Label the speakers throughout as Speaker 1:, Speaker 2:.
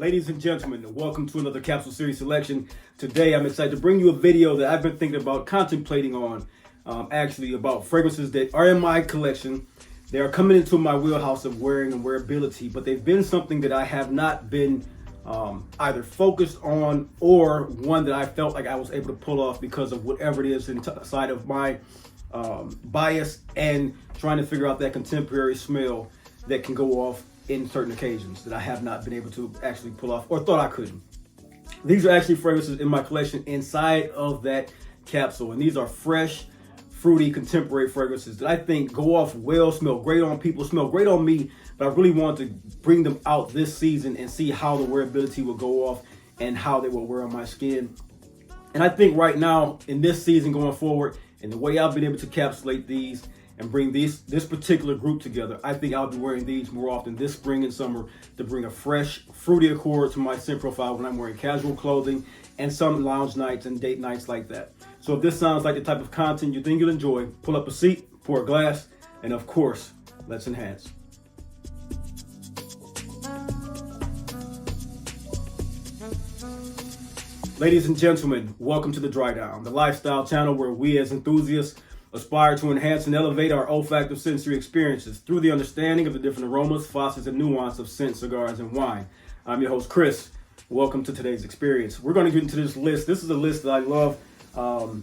Speaker 1: Ladies and gentlemen, welcome to another capsule series selection. Today I'm excited to bring you a video that I've been thinking about, contemplating on, actually about fragrances that are in my collection. They are coming into my wheelhouse of wearing and wearability, but they've been something that I have not been either focused on or one that I felt like I was able to pull off because of whatever it is inside of my bias and trying to figure out that contemporary smell that can go off in certain occasions that I have not been able to actually pull off or thought I couldn't. These are actually fragrances in my collection inside of that capsule, and these are fresh, fruity, contemporary fragrances that I think go off well, smell great on people, smell great on me, but I really want to bring them out this season and see how the wearability will go off and how they will wear on my skin. And I think right now in this season going forward, and the way I've been able to encapsulate these and bring this particular group together, I think I'll be wearing these more often this spring and summer to bring a fresh, fruity accord to my scent profile when I'm wearing casual clothing and some lounge nights and date nights like that. So if this sounds like the type of content you think you'll enjoy, pull up a seat, pour a glass, and of course, let's enhance. Ladies and gentlemen, welcome to The Dry Down, the lifestyle channel where we as enthusiasts aspire to enhance and elevate our olfactive sensory experiences through the understanding of the different aromas, facets, and nuance of scent, cigars, and wine. I'm your host, Chris. Welcome to today's experience. We're going to get into this list. This is a list that I love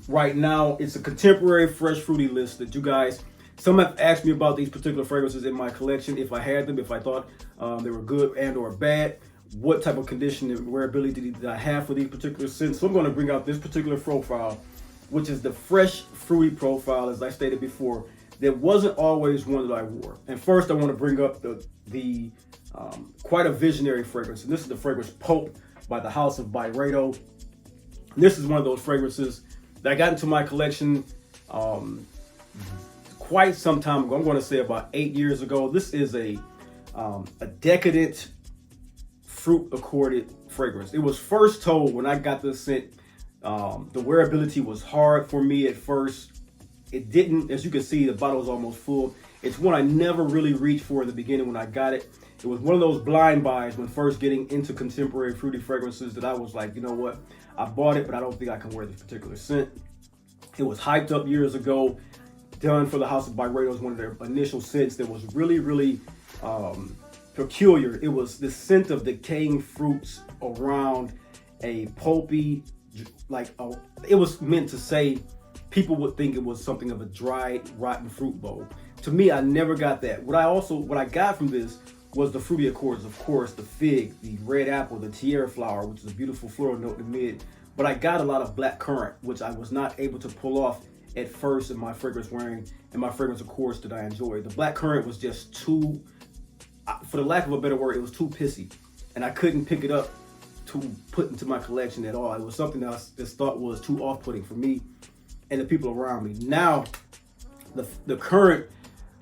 Speaker 1: right now. It's a contemporary, fresh, fruity list that you guys, some have asked me about these particular fragrances in my collection, if I had them, if I thought they were good and or bad, what type of condition and wearability did I have for these particular scents. So I'm going to bring out this particular profile, which is the fresh, fruity profile, as I stated before, that wasn't always one that I wore. And first, I want to bring up the quite a visionary fragrance, and this is the fragrance PULP by the house of BYREDO. This is one of those fragrances that I got into my collection quite some time ago. I'm going to say about 8 years ago. This is a decadent, fruit accorded fragrance. It was first told when I got this scent. The wearability was hard for me at first. It didn't, as you can see, the bottle is almost full. It's one I never really reached for in the beginning when I got it. It was one of those blind buys when first getting into contemporary fruity fragrances that I was like, you know what, I bought it, but I don't think I can wear this particular scent. It was hyped up years ago, done for the house of BYREDO. It was one of their initial scents that was really, really peculiar. It was the scent of decaying fruits around a pulpy, it was meant to say, people would think it was something of a dried, rotten fruit bowl. To me, I never got that. What I got from this was the fruity accords, of course, the fig, the red apple, the tiara flower, which is a beautiful floral note in the mid. But I got a lot of black currant, which I was not able to pull off at first in my fragrance wearing and my fragrance accords that I enjoyed. The black currant was just too, for the lack of a better word, it was too pissy, and I couldn't pick it up to put into my collection at all. It was something that I just thought was too off-putting for me and the people around me. Now, the current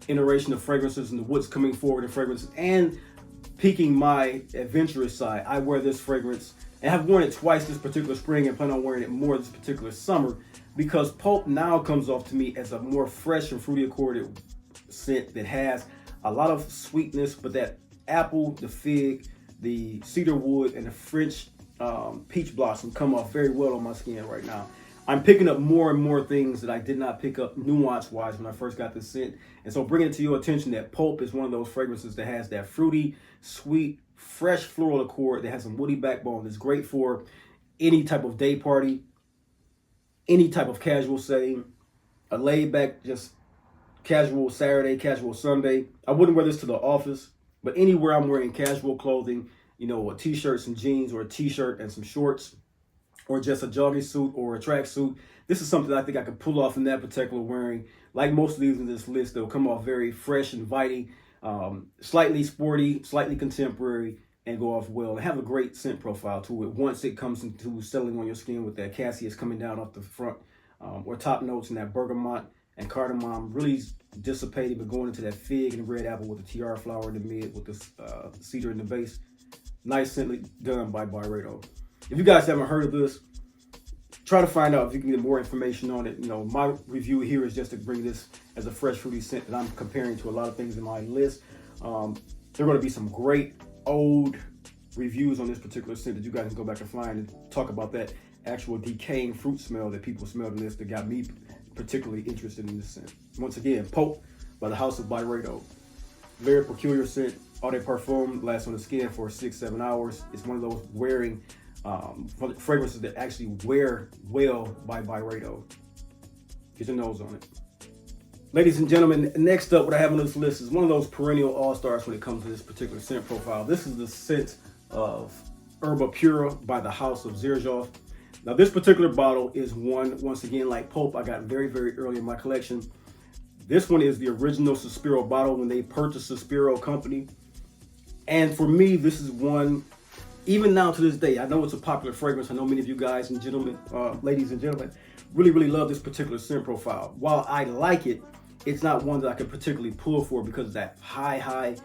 Speaker 1: iteration of fragrances and what's coming forward in fragrances and piquing my adventurous side, I wear this fragrance and have worn it twice this particular spring and plan on wearing it more this particular summer, because PULP now comes off to me as a more fresh and fruity accorded scent that has a lot of sweetness, but that apple, the fig, the cedar wood, and the French peach blossom come off very well on my skin right now. I'm picking up more and more things that I did not pick up nuance-wise when I first got this scent. And so bringing it to your attention that PULP is one of those fragrances that has that fruity, sweet, fresh floral accord that has some woody backbone that's great for any type of day party, any type of casual setting, a laid-back, just casual Saturday, casual Sunday. I wouldn't wear this to the office, but anywhere I'm wearing casual clothing, you know, a t-shirt, some jeans, or a t-shirt and some shorts, or just a jogging suit or a track suit, this is something I think I could pull off in that particular wearing. Like most of these in this list, they'll come off very fresh, inviting, slightly sporty, slightly contemporary, and go off well. And have a great scent profile to it once it comes into settling on your skin with that cassia coming down off the front, or top notes in that bergamot and cardamom, really dissipating, but going into that fig and red apple with the tiara flower in the mid with the cedar in the base. Nice scent done by BYREDO. If you guys haven't heard of this, try to find out if you can get more information on it. You know, my review here is just to bring this as a fresh fruity scent that I'm comparing to a lot of things in my list. There are going to be some great old reviews on this particular scent that you guys can go back and find and talk about that actual decaying fruit smell that people smelled in this that got me particularly interested in this scent. Once again, PULP by the House of BYREDO. Very peculiar scent. Eau de Parfum lasts on the skin for 6-7 hours. It's one of those wearing fragrances that actually wear well by BYREDO. Get your nose on it. Ladies and gentlemen, next up what I have on this list is one of those perennial all-stars when it comes to this particular scent profile. This is the scent of ERBA PURA by the House of XERJOFF. Now this particular bottle is one, once again, like PULP, I got very, very early in my collection. This one is the original SOSPIRO bottle when they purchased SOSPIRO company. And for me, this is one, even now to this day, I know it's a popular fragrance. I know many of you guys and gentlemen, ladies and gentlemen, really, really love this particular scent profile. While I like it, it's not one that I could particularly pull for because of that high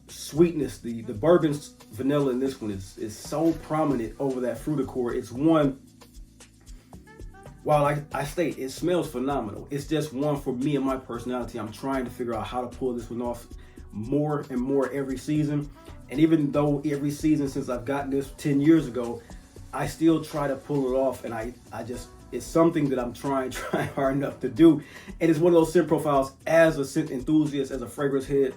Speaker 1: sweetness. The bourbon vanilla in this one is so prominent over that fruit accord. It's one, while I state it smells phenomenal, it's just one for me and my personality. I'm trying to figure out how to pull this one off more and more every season. And even though every season since I've gotten this 10 years ago, I still try to pull it off, and I just, it's something that I'm trying hard enough to do. And it's one of those scent profiles as a scent enthusiast, as a fragrance head,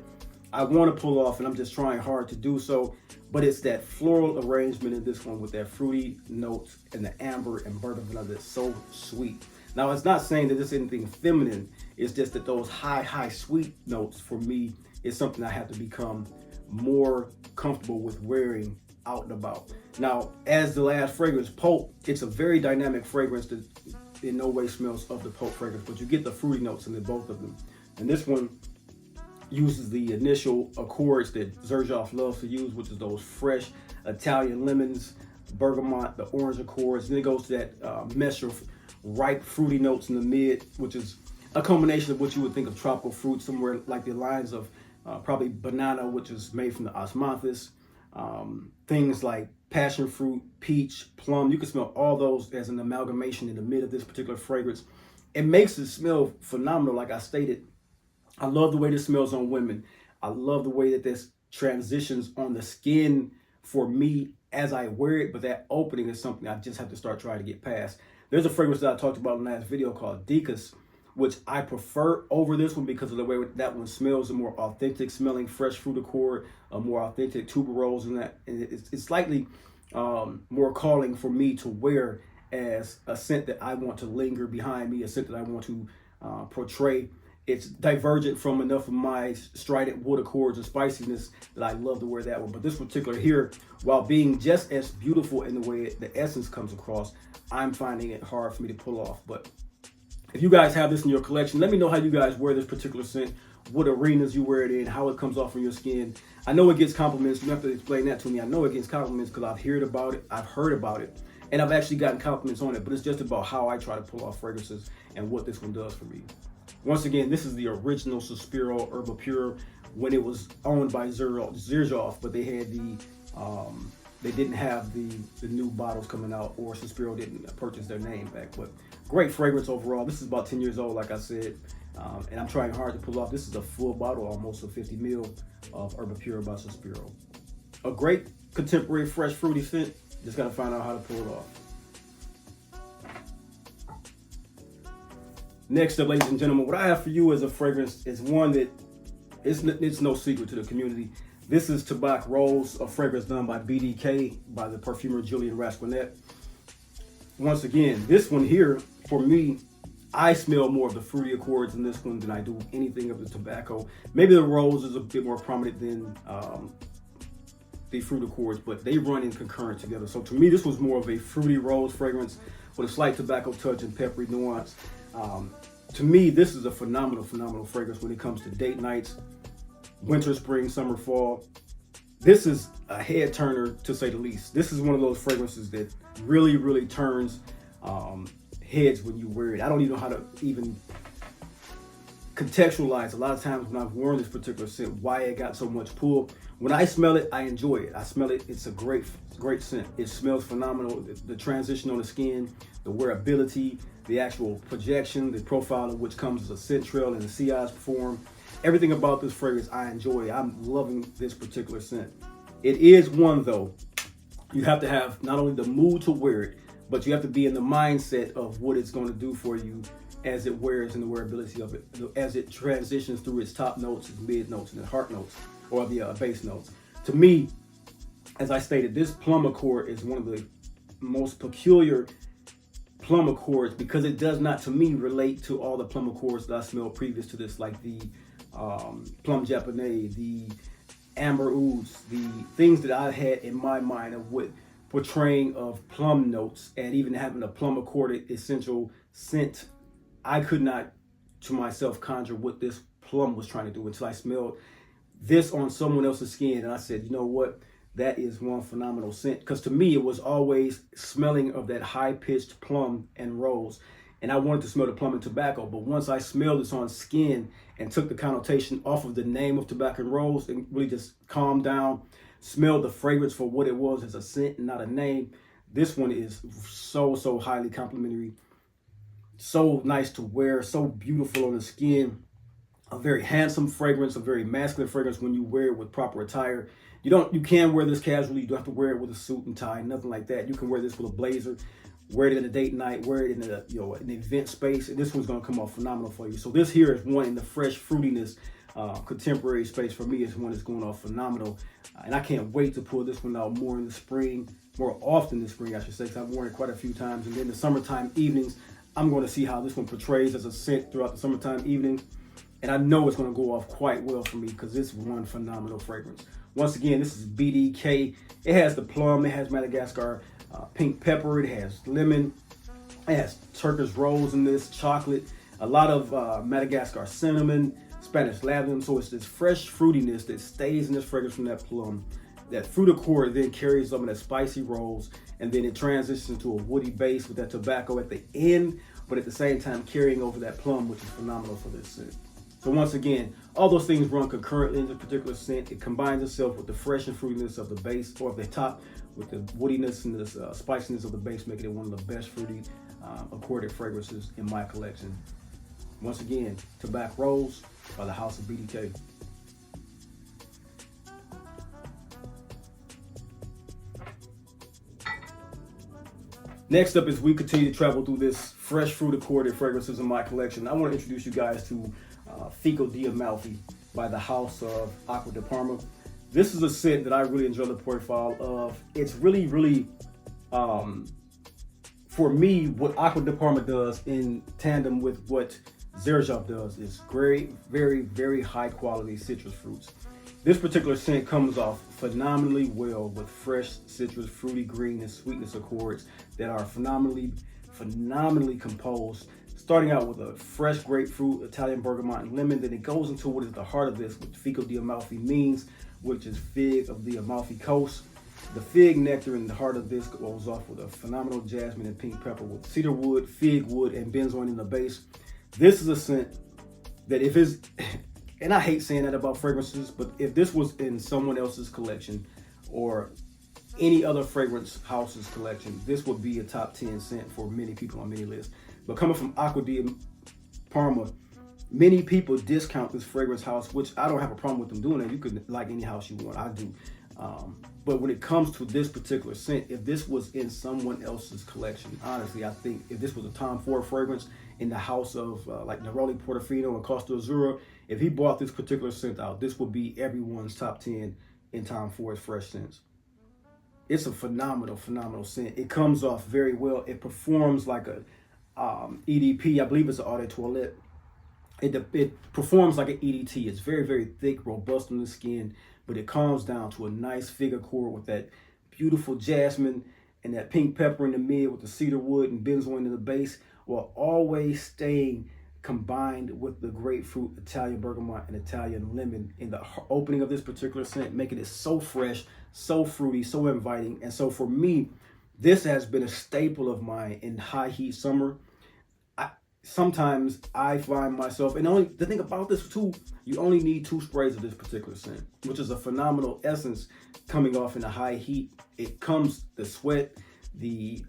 Speaker 1: I want to pull off, and I'm just trying hard to do so. But it's that floral arrangement in this one with that fruity notes and the amber and bourbon vanilla that's so sweet. Now, it's not saying that this is anything feminine. It's just that those high sweet notes for me is something I have to become more comfortable with wearing out and about. Now, as the last fragrance, PULP, it's a very dynamic fragrance that in no way smells of the PULP fragrance, but you get the fruity notes in both of them. And this one uses the initial accords that XERJOFF loves to use, which is those fresh Italian lemons, bergamot, the orange accords. Then it goes to that mesh of ripe fruity notes in the mid, which is a combination of what you would think of tropical fruit, somewhere like the lines of probably banana, which is made from the osmanthus. Things like passion fruit, peach, plum. You can smell all those as an amalgamation in the mid of this particular fragrance. It makes it smell phenomenal, like I stated. I love the way this smells on women. I love the way that this transitions on the skin for me as I wear it, but that opening is something I just have to start trying to get past. There's a fragrance that I talked about in the last video called Decus, which I prefer over this one because of the way that one smells, a more authentic smelling fresh fruit accord, a more authentic tuberose, and that it's slightly more calling for me to wear as a scent that I want to linger behind me, a scent that I want to portray. It's divergent from enough of my strident wood accords and spiciness that I love to wear that one. But this particular here, while being just as beautiful in the way the essence comes across, I'm finding it hard for me to pull off. But if you guys have this in your collection, let me know how you guys wear this particular scent, what arenas you wear it in, how it comes off on your skin. I know it gets compliments. You don't have to explain that to me. I know it gets compliments because I've heard about it, and I've actually gotten compliments on it. But it's just about how I try to pull off fragrances and what this one does for me. Once again, this is the original SOSPIRO ERBA PURA when it was owned by XERJOFF, but they had they didn't have the new bottles coming out, or SOSPIRO didn't purchase their name back. But great fragrance overall. This is about 10 years old, like I said, and I'm trying hard to pull off. This is a full bottle, almost a 50 ml of ERBA PURA by SOSPIRO. A great contemporary, fresh, fruity scent. Just gotta find out how to pull it off. Next up, ladies and gentlemen, what I have for you as a fragrance is one that it's no secret to the community. This is TABAC Rose, a fragrance done by BDK, by the perfumer Julian Rasquinet. Once again, this one here, for me, I smell more of the fruity accords in this one than I do anything of the tobacco. Maybe the rose is a bit more prominent than the fruit accords, but they run in concurrent together. So to me, this was more of a fruity rose fragrance with a slight tobacco touch and peppery nuance. To me, this is a phenomenal fragrance when it comes to date nights, winter, spring, summer, fall. This is a head turner, to say the least. This is one of those fragrances that really turns heads when you wear it. I don't even know how to even contextualize a lot of times when I've worn this particular scent why it got so much pull. When I smell it, I enjoy it. I smell it, it's a great scent. It smells phenomenal. The transition on the skin, the wearability, the actual projection, the profile of which comes as a scent trail in the CI's form. Everything about this fragrance I enjoy. I'm loving this particular scent. It is one though. You have to have not only the mood to wear it, but you have to be in the mindset of what it's going to do for you as it wears and the wearability of it, as it transitions through its top notes, its mid notes, and its heart notes, or the bass notes. To me, as I stated, this plum accord is one of the most peculiar plum accords because it does not, to me, relate to all the plum accords that I smelled previous to this, like the plum japonais, the amber ouds, the things that I had in my mind of what portraying of plum notes, and even having a plum accorded essential scent. I could not to myself conjure what this plum was trying to do until I smelled this on someone else's skin, and I said, you know what, that is one phenomenal scent. Because to me, it was always smelling of that high-pitched plum and rose, and I wanted to smell the plum and tobacco. But once I smelled this on skin and took the connotation off of the name of tobacco and rose and really just calmed down, smelled the fragrance for what it was as a scent and not a name, this one is so highly complimentary, so nice to wear, so beautiful on the skin. A very handsome fragrance, a very masculine fragrance when you wear it with proper attire. You can wear this casually. You don't have to wear it with a suit and tie, nothing like that. You can wear this with a blazer, wear it in a date night, wear it in an event space, and this one's gonna come off phenomenal for you. So this here is one in the fresh fruitiness, contemporary space. For me, is one that's going off phenomenal, and I can't wait to pull this one out more in the spring, more often this spring, I should say, because I've worn it quite a few times. And then the summertime evenings, I'm going to see how this one portrays as a scent throughout the summertime evenings. And I know it's going to go off quite well for me because it's one phenomenal fragrance. Once again, this is BDK. It has the plum, it has Madagascar pink pepper, it has lemon, it has Turkish rose in this, chocolate, a lot of Madagascar cinnamon, Spanish lavender. So it's this fresh fruitiness that stays in this fragrance from that plum. That fruit accord then carries some of that spicy rose, and then it transitions into a woody base with that tobacco at the end, but at the same time carrying over that plum, which is phenomenal for this scent. So once again, all those things run concurrently in this particular scent. It combines itself with the fresh and fruitiness of the base, or of the top, with the woodiness and the spiciness of the base, making it one of the best fruity accorded fragrances in my collection. Once again, Tobacco Rose by the House of BDK. Next up, as we continue to travel through this fresh fruit accorded fragrances in my collection, I want to introduce you guys to FICO di Amalfi by the House of ACQUA de Parma. This is a scent that I really enjoy the profile of. It's really, for me, what ACQUA de Parma does in tandem with what XERJOFF does is very high quality citrus fruits. This particular scent comes off phenomenally well with fresh citrus, fruity green, and sweetness accords that are phenomenally composed. Starting out with a fresh grapefruit, Italian bergamot, and lemon, then it goes into what is the heart of this, what FICO di Amalfi means, which is fig of the Amalfi Coast. The fig nectar in the heart of this goes off with a phenomenal jasmine and pink pepper with cedar wood, fig wood, and benzoin in the base. This is a scent that if it's, and I hate saying that about fragrances, but if this was in someone else's collection or any other fragrance house's collection, this would be a top 10 scent for many people on many lists. But coming from ACQUA di Parma, many people discount this fragrance house, which I don't have a problem with them doing it. You could like any house you want, I do. But when it comes to this particular scent, if this was in someone else's collection, honestly, I think if this was a Tom Ford fragrance in the house of like Neroli Portofino and Costa Azzurra, if he bought this particular scent out, this would be everyone's top 10 in Tom Ford's fresh scents. It's a phenomenal scent. It comes off very well. It performs like a EDP, I believe it's an eau de toilette. It performs like an EDT. It's very thick, robust on the skin, but it calms down to a nice fig accord with that beautiful jasmine and that pink pepper in the mid with the cedar wood and benzoin in the base, while always staying combined with the grapefruit, Italian bergamot, and Italian lemon in the opening of this particular scent, making it so fresh, so fruity, so inviting. And so for me, this has been a staple of mine in high heat summer. Sometimes I find myself, and the thing about this too, you only need 2 sprays of this particular scent, which is a phenomenal essence coming off in a high heat. It comes, the sweat, the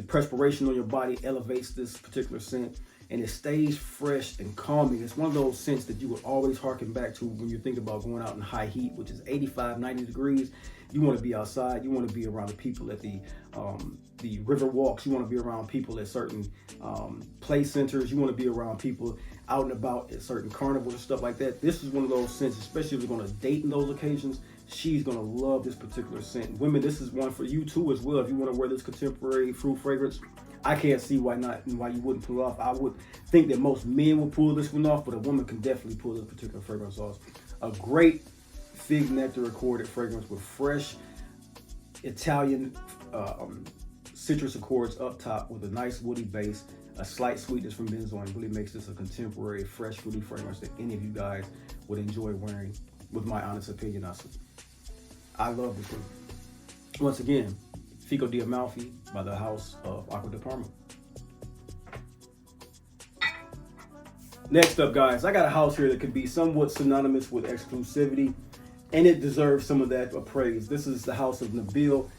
Speaker 1: perspiration on your body elevates this particular scent. and it stays fresh and calming. It's one of those scents that you would always harken back to when you think about going out in high heat, which is 85, 90 degrees. You want to be outside. You want to be around the people at the river walks. You want to be around people at certain play centers. You want to be around people out and about at certain carnivals and stuff like that. This is one of those scents, especially if you're going to date in those occasions. She's going to love this particular scent. Women, this is one for you too as well. If you want to wear this contemporary fruit fragrance, I can't see why not and why you wouldn't pull it off. I would think that most men will pull this one off, but a woman can definitely pull this particular fragrance off. A great fig nectar accord fragrance with fresh Italian citrus accords up top with a nice woody base, a slight sweetness from benzoin. Really makes this a contemporary, fresh, fruity fragrance that any of you guys would enjoy wearing, with my honest opinion. I love this one. Once again, FICO di AMALFI by the house of ACQUA de PARMA. Next up, guys, I got a house here that could be somewhat synonymous with exclusivity, and it deserves some of that praise. This is the house of Nabil,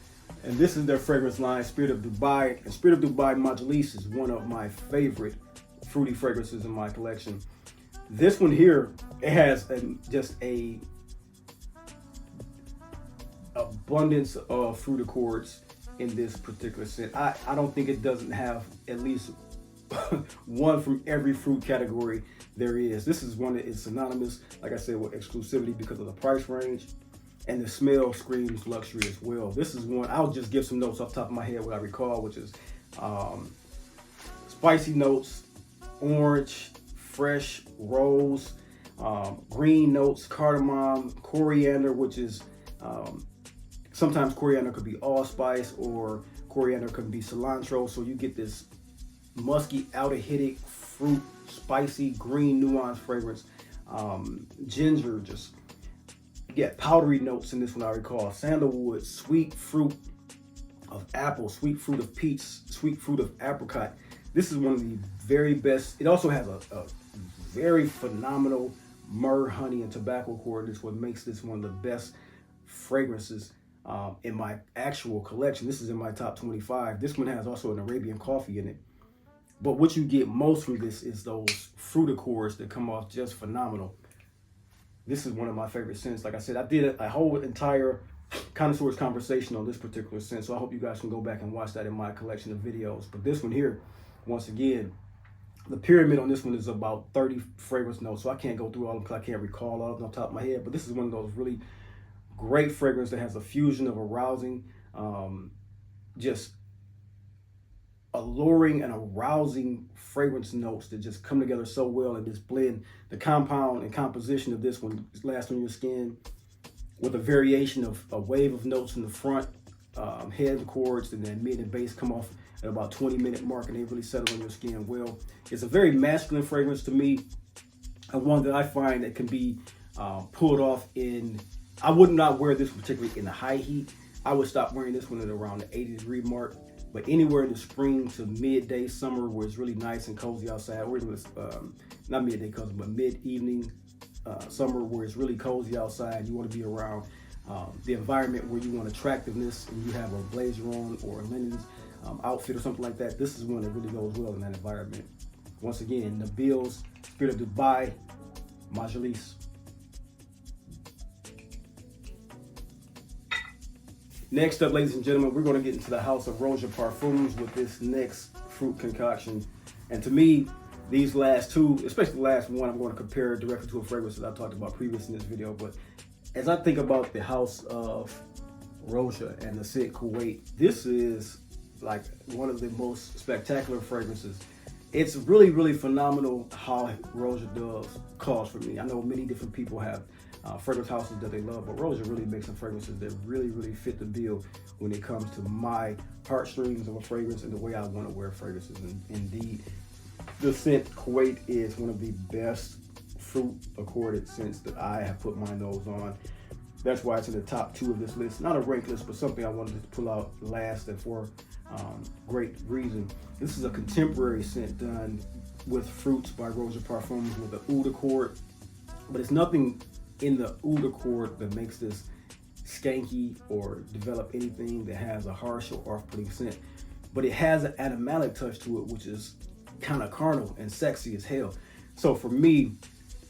Speaker 1: and this is their fragrance line, Spirit of Dubai. And Spirit of Dubai Majalis is one of my favorite fruity fragrances in my collection. This one here, it has just a abundance of fruit accords in this particular scent. I don't think it doesn't have at least one from every fruit category there is. This is one that is synonymous, like I said, with exclusivity because of the price range, and the smell screams luxury as well. This is one, I'll just give some notes off the top of my head what I recall, which is spicy notes, orange, fresh, rose, green notes, cardamom, coriander, which is sometimes coriander could be allspice or coriander could be cilantro, so you get this musky, aldehydic, fruit, spicy, green, nuanced fragrance. Ginger, just you get powdery notes in this one, I recall. Sandalwood, sweet fruit of apple, sweet fruit of peach, sweet fruit of apricot. This is one of the very best. It also has a very phenomenal myrrh, honey, and tobacco accord. This is what makes this one of the best fragrances in my actual collection. This is in my top 25. This one has also an Arabian coffee in it. But what you get most from this is those fruit accords that come off just phenomenal. This is one of my favorite scents. Like I said, I did a whole entire connoisseur's conversation on this particular scent, so I hope you guys can go back and watch that in my collection of videos. But this one here, once again, the pyramid on this one is about 30 fragrance notes, so I can't go through all of them because I can't recall all of them off the top of my head. But this is one of those really great fragrance that has a fusion of arousing, just alluring and arousing fragrance notes that just come together so well in this blend. The compound and composition of this one lasts on your skin with a variation of a wave of notes in the front, head chords, and then mid and base come off at about 20-minute mark, and they really settle on your skin well. It's a very masculine fragrance to me, and one that I find that can be pulled off in, I would not wear this particularly in the high heat. I would stop wearing this one at around the 80-degree mark. But anywhere in the spring to midday summer where it's really nice and cozy outside, or even not midday cozy, but mid-evening summer where it's really cozy outside, you want to be around the environment where you want attractiveness and you have a blazer on or a linen outfit or something like that. This is one that really goes well in that environment. Once again, Nabil's Spirit of Dubai Majalis. Next up, ladies and gentlemen, we're going to get into the house of ROJA PARFUMS with this next fruit concoction. And to me, these last two, especially the last one, I'm going to compare directly to a fragrance that I talked about previous in this video. But as I think about the house of ROJA and the scent KUWAIT, this is like one of the most spectacular fragrances. It's really, really phenomenal how ROJA does calls for me. I know many different people have fragrance houses that they love, but ROJA really makes some fragrances that really, really fit the bill when it comes to my heartstrings of a fragrance and the way I want to wear fragrances. And indeed, the scent KUWAIT is one of the best fruit accorded scents that I have put my nose on. That's why it's in the top 2 of this list. Not a ranked list, but something I wanted to pull out last and for great reason. This is a contemporary scent done with fruits by ROJA PARFUMS with the oud accord, but it's nothing in the oud accord that makes this skanky or develop anything that has a harsh or off-putting scent. But it has an animalic touch to it, which is kind of carnal and sexy as hell. So for me,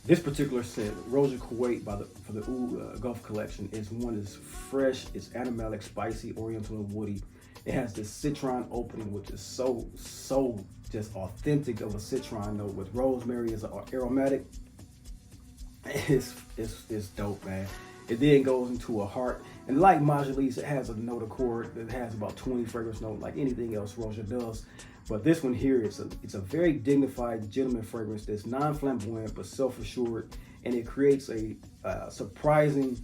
Speaker 1: this particular scent, ROJA KUWAIT for the Gulf collection, is one that's fresh, it's animalic, spicy, oriental, and woody. It has this citron opening, which is so just authentic of a citron note with rosemary as an aromatic. It's dope, man. It then goes into a heart, and like MAJALIS, it has a note accord that has about 20 fragrance notes, like anything else ROJA does. But this one here, it's a very dignified, gentleman fragrance that's non-flamboyant but self-assured, and it creates a surprising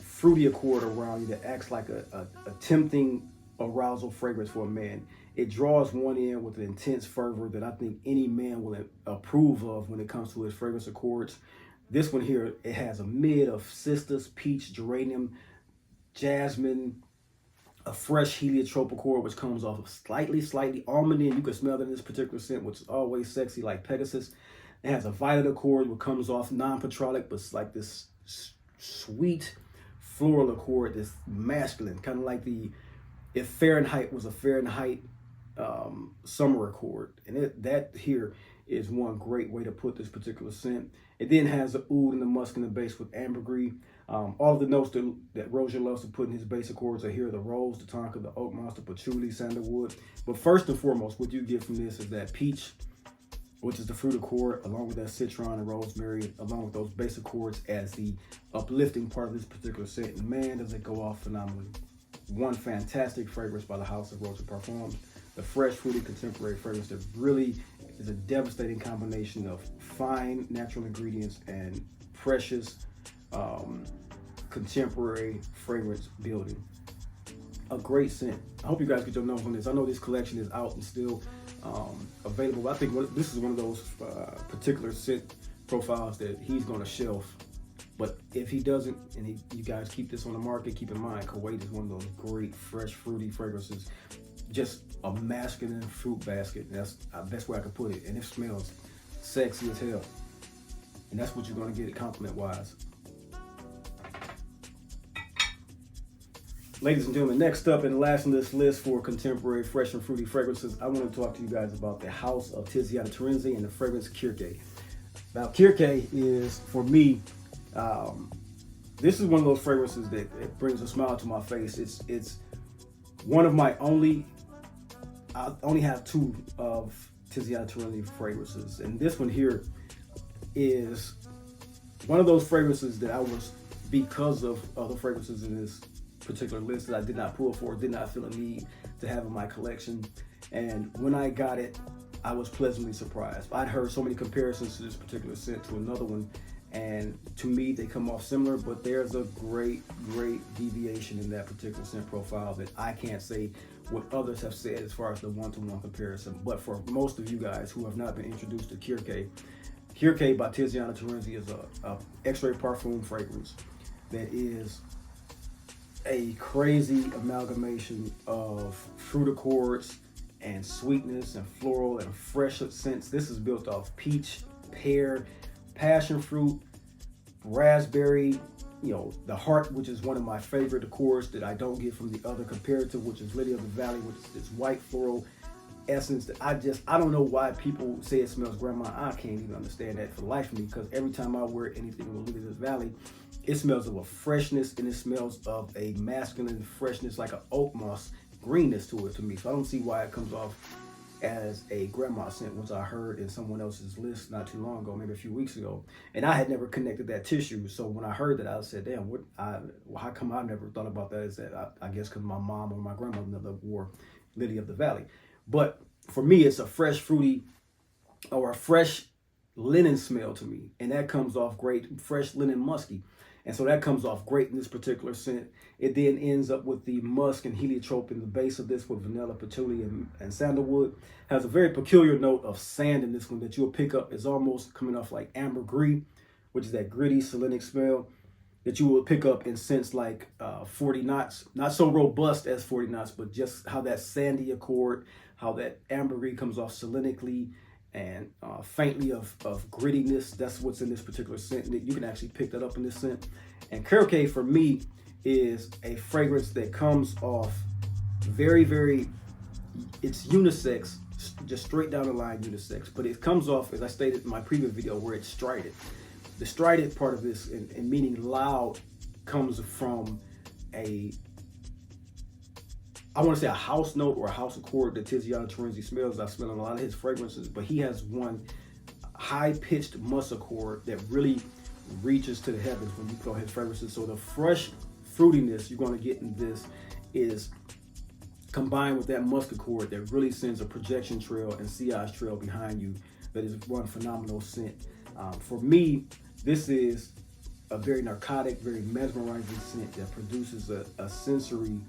Speaker 1: fruity accord around you that acts like a tempting arousal fragrance for a man. It draws one in with an intense fervor that I think any man will approve of when it comes to his fragrance accords. This one here, it has a mid of cistus, peach, geranium, jasmine, a fresh heliotrope accord, which comes off of slightly almondy, and you can smell that in this particular scent, which is always sexy, like Pegasus. It has a violet accord, which comes off non-petrolic, but it's like this sweet floral accord that's masculine, kind of like if Fahrenheit was a Fahrenheit summer accord. And that here is one great way to put this particular scent. It then has the oud and the musk in the base with ambergris. All of the notes that ROJA loves to put in his base accords are here: the rose, the tonka, the oak moss, the patchouli, sandalwood. But first and foremost, what you get from this is that peach, which is the fruit accord, along with that citron and rosemary, along with those base accords as the uplifting part of this particular scent. And man, does it go off phenomenally. One fantastic fragrance by the house of ROJA Parfums. The fresh, fruity, contemporary fragrance that really is a devastating combination of fine natural ingredients and precious contemporary fragrance building. A great scent. I hope you guys get your nose on this. I know this collection is out and still available. I think this is one of those particular scent profiles that he's going to shelf. But if he doesn't, and you guys keep this on the market, keep in mind, KUWAIT is one of those great, fresh, fruity fragrances. Just a masculine fruit basket. That's the best way I could put it. And it smells sexy as hell. And that's what you're going to get it compliment-wise. Ladies and gentlemen, next up and last on this list for contemporary, fresh, and fruity fragrances, I want to talk to you guys about the house of TIZIANNA TERENZI and the fragrance KIRKE. Now, KIRKE is, for me, this is one of those fragrances that it brings a smile to my face. It's one of my I only have two of TIZIANNA TERENZI fragrances, and this one here is one of those fragrances that I was, because of other fragrances in this particular list that I did not pull for, did not feel a need to have in my collection. And when I got it, I was pleasantly surprised. I'd heard so many comparisons to this particular scent to another one, and to me they come off similar, but there's a great deviation in that particular scent profile that I can't say what others have said as far as the one-to-one comparison. But for most of you guys who have not been introduced to KIRKE by TIZIANNA TERENZI is a X-ray parfum fragrance that is a crazy amalgamation of fruit accords and sweetness and floral and fresh scents. This is built off peach, pear, passion fruit, raspberry, the heart, which is one of my favorite accords that I don't get from the other comparative, which is Lily of the Valley, which is this white floral essence that I don't know why people say it smells grandma. I can't even understand that for the life of me, because every time I wear anything with Lily of the Valley, it smells of a freshness, and it smells of a masculine freshness, like an oak moss greenness to it to me. So I don't see why it comes off as a grandma scent, which I heard in someone else's list not too long ago, maybe a few weeks ago, and I had never connected that tissue. So when I heard that, I said, damn, how come I never thought about that? Is that I guess because my mom or my grandmother never wore Lily of the Valley. But for me, it's a fresh fruity or a fresh linen smell to me, and that comes off great, fresh linen musky. And so that comes off great in this particular scent. It then ends up with the musk and heliotrope in the base of this with vanilla, patchouli, and sandalwood. Has a very peculiar note of sand in this one that you'll pick up. It's almost coming off like ambergris, which is that gritty, salinic smell that you will pick up in scents like 40 knots. Not so robust as 40 knots, but just how that sandy accord, how that ambergris comes off salinically and faintly of grittiness. That's what's in this particular scent. You can actually pick that up in this scent. And KIRKE for me is a fragrance that comes off very, it's unisex just straight down the line unisex, but it comes off, as I stated in my previous video, where it's strided. The strided part of this, and meaning loud, comes from I want to say a house note or a house accord that Tizianna Terenzi smells. I smell in a lot of his fragrances, but he has one high-pitched musk accord that really reaches to the heavens when you put on his fragrances. So the fresh fruitiness you're going to get in this is combined with that musk accord that really sends a projection trail and sea ice trail behind you that is one phenomenal scent. For me, this is a very narcotic, very mesmerizing scent that produces a sensory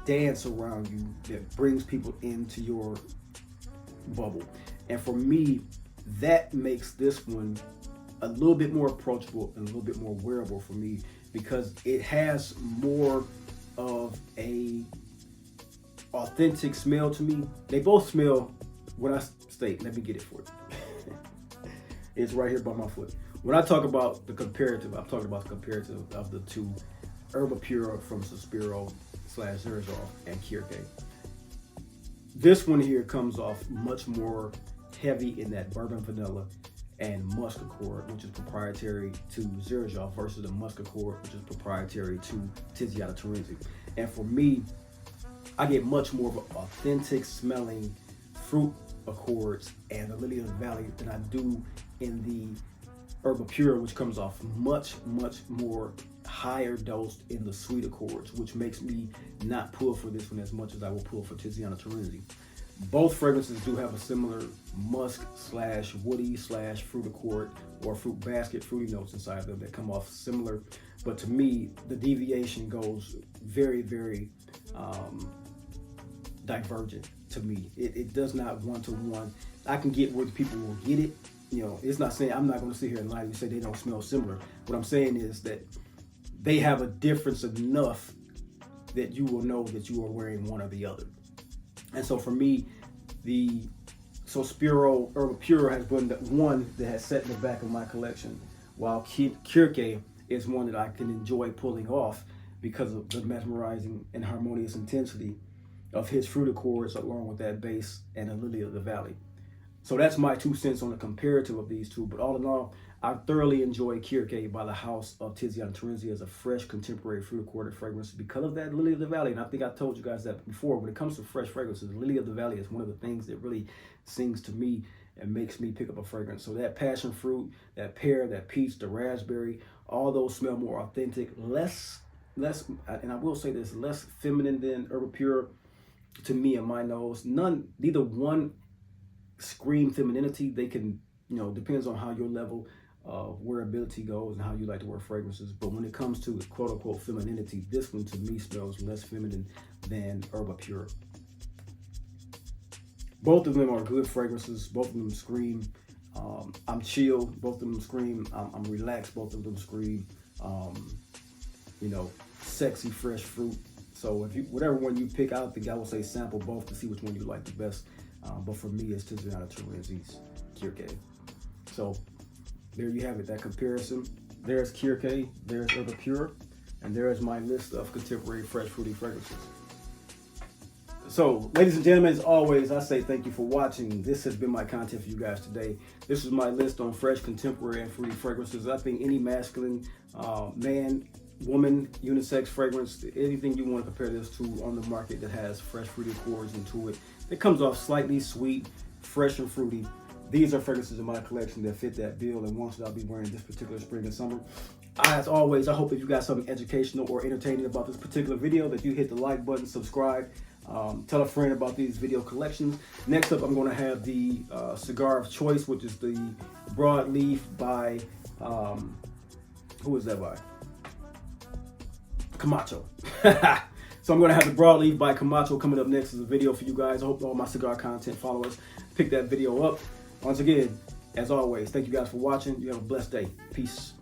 Speaker 1: dance around you that brings people into your bubble. And for me, that makes this one a little bit more approachable and a little bit more wearable for me, because it has more of a authentic smell to me. They both smell what I state. Let me get it for you. It's right here by my foot. When I talk about the comparative, I'm talking about the comparative of the two, ERBA PURA from SOSPIRO / XERJOFF and KIRKE. This one here comes off much more heavy in that bourbon vanilla and musk accord, which is proprietary to XERJOFF, versus the musk accord, which is proprietary to Tizianna Terenzi. And for me, I get much more of an authentic smelling fruit accords and the Lily of the Valley than I do in the ERBA PURA, which comes off much more higher dosed in the sweet accords, which makes me not pull for this one as much as I will pull for Tizianna Terenzi. Both fragrances do have a similar musk / woody / fruit accord or fruit basket fruity notes inside of them that come off similar, but to me the deviation goes very divergent to me. It does not one-to-one. I can get where the people will get it. You know, it's not saying, I'm not going to sit here and lie to you and say they don't smell similar. What I'm saying is that they have a difference enough that you will know that you are wearing one or the other. And so for me, the SOSPIRO ERBA PURA has been the one that has sat in the back of my collection, while KIRKE is one that I can enjoy pulling off because of the mesmerizing and harmonious intensity of his fruit accords, along with that base and the Lily of the Valley. So that's my 2 cents on the comparative of these two. But all in all, I thoroughly enjoy KIRKE by the house of Tizianna Terenzi as a fresh contemporary fruit accorded fragrance because of that Lily of the Valley. And I think I told you guys that before. When it comes to fresh fragrances, Lily of the Valley is one of the things that really sings to me and makes me pick up a fragrance. So that passion fruit, that pear, that peach, the raspberry, all those smell more authentic, less, and I will say this, less feminine than ERBA PURA to me and my nose. Neither one scream femininity. They can, depends on how your level of wearability goes and how you like to wear fragrances. But when it comes to quote unquote femininity, this one to me smells less feminine than ERBA PURA. Both of them are good fragrances. Both of them scream, I'm chill. Both of them scream, I'm relaxed. Both of them scream, sexy, fresh fruit. So whatever one you pick, I think I would say sample both to see which one you like the best. But for me, it's Tizianna Terenzi's KIRKE. So there you have it, that comparison. There's KIRKE, there's ERBA PURA, and there's my list of contemporary fresh fruity fragrances. So, ladies and gentlemen, as always, I say thank you for watching. This has been my content for you guys today. This is my list on fresh, contemporary, and fruity fragrances. I think any masculine, man, woman, unisex fragrance, anything you want to compare this to on the market that has fresh, fruity accords into it, it comes off slightly sweet, fresh, and fruity. These are fragrances in my collection that fit that bill and ones that I'll be wearing this particular spring and summer. As always, I hope if you got something educational or entertaining about this particular video that you hit the like button, subscribe, tell a friend about these video collections. Next up, I'm going to have the cigar of choice, which is the Broadleaf by, who is that by? Camacho. So I'm going to have the Broadleaf by Camacho coming up next as a video for you guys. I hope all my cigar content followers pick that video up. Once again, as always, thank you guys for watching. You have a blessed day. Peace.